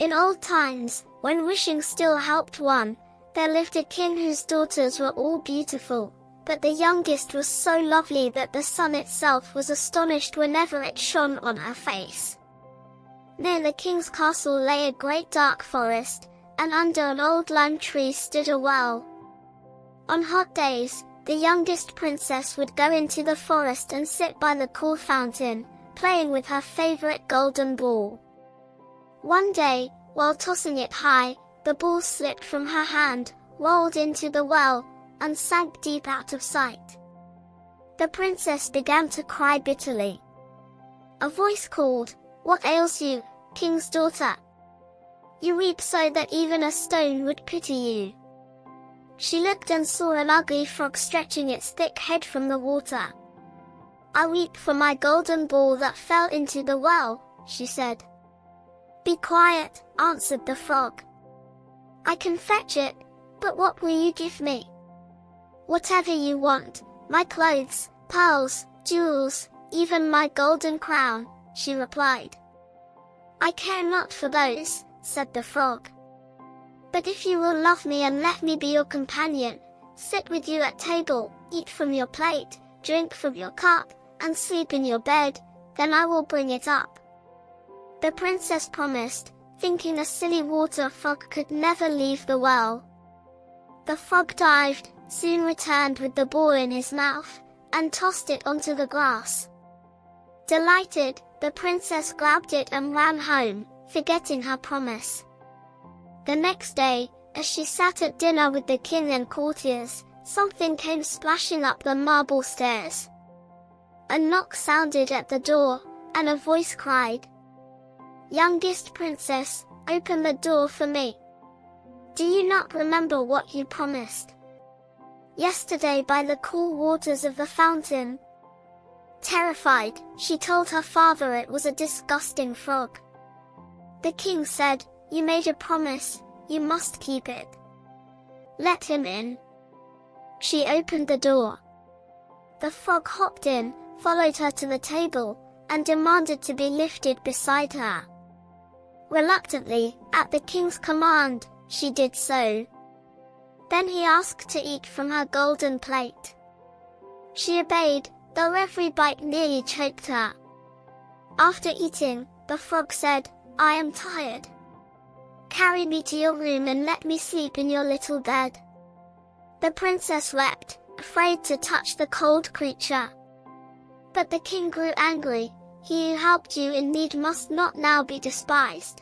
In old times, when wishing still helped one, there lived a king whose daughters were all beautiful, but the youngest was so lovely that the sun itself was astonished whenever it shone on her face. Near the king's castle lay a great dark forest, and under an old lime tree stood a well. On hot days, the youngest princess would go into the forest and sit by the cool fountain, playing with her favorite golden ball. One day, while tossing it high, the ball slipped from her hand, rolled into the well, and sank deep out of sight. The princess began to cry bitterly. A voice called, "What ails you, king's daughter? You weep so that even a stone would pity you." She looked and saw an ugly frog stretching its thick head from the water. "I weep for my golden ball that fell into the well," she said. "Be quiet," answered the frog. "I can fetch it, but what will you give me?" "Whatever you want, my clothes, pearls, jewels, even my golden crown," she replied. "I care not for those," said the frog. "But if you will love me and let me be your companion, sit with you at table, eat from your plate, drink from your cup, and sleep in your bed, then I will bring it up." The princess promised, thinking a silly water frog could never leave the well. The frog dived, soon returned with the ball in his mouth, and tossed it onto the grass. Delighted, the princess grabbed it and ran home, forgetting her promise. The next day, as she sat at dinner with the king and courtiers, something came splashing up the marble stairs. A knock sounded at the door, and a voice cried, "Youngest princess, open the door for me. Do you not remember what you promised yesterday by the cool waters of the fountain?" Terrified, she told her father it was a disgusting frog. The king said, "You made a promise, you must keep it. Let him in." She opened the door. The frog hopped in, followed her to the table, and demanded to be lifted beside her. Reluctantly, at the king's command, she did so. Then he asked to eat from her golden plate. She obeyed, though every bite nearly choked her. After eating, the frog said, "I am tired. Carry me to your room and let me sleep in your little bed." The princess wept, afraid to touch the cold creature. But the king grew angry. He who helped you in need must not now be despised.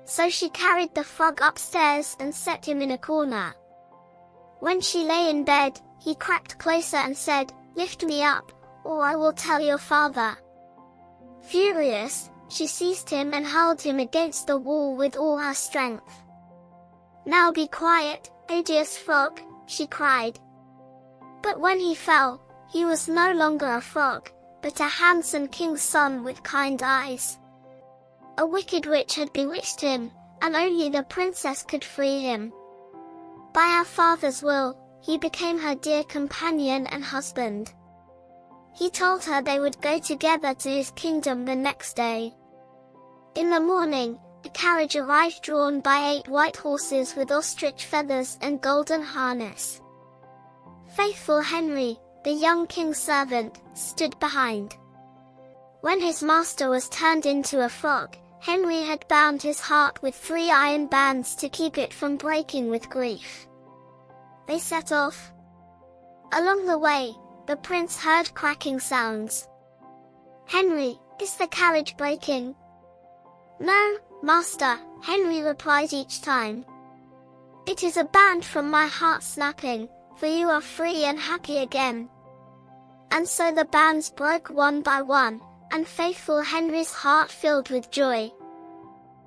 So she carried the frog upstairs and set him in a corner. When she lay in bed, he crept closer and said, "Lift me up, or I will tell your father." Furious, she seized him and hurled him against the wall with all her strength. "Now be quiet, odious frog," she cried. But when he fell, he was no longer a frog, but a handsome king's son with kind eyes. A wicked witch had bewitched him, and only the princess could free him. By her father's will, he became her dear companion and husband. He told her they would go together to his kingdom the next day. In the morning, a carriage arrived drawn by 8 white horses with ostrich feathers and golden harness. Faithful Henry, the young king's servant, stood behind. When his master was turned into a frog, Henry had bound his heart with 3 iron bands to keep it from breaking with grief. They set off. Along the way, the prince heard cracking sounds. "Henry, is the carriage breaking?" "No, master," Henry replied each time. "It is a band from my heart snapping, for you are free and happy again." And so the bands broke one by one, and faithful Henry's heart filled with joy.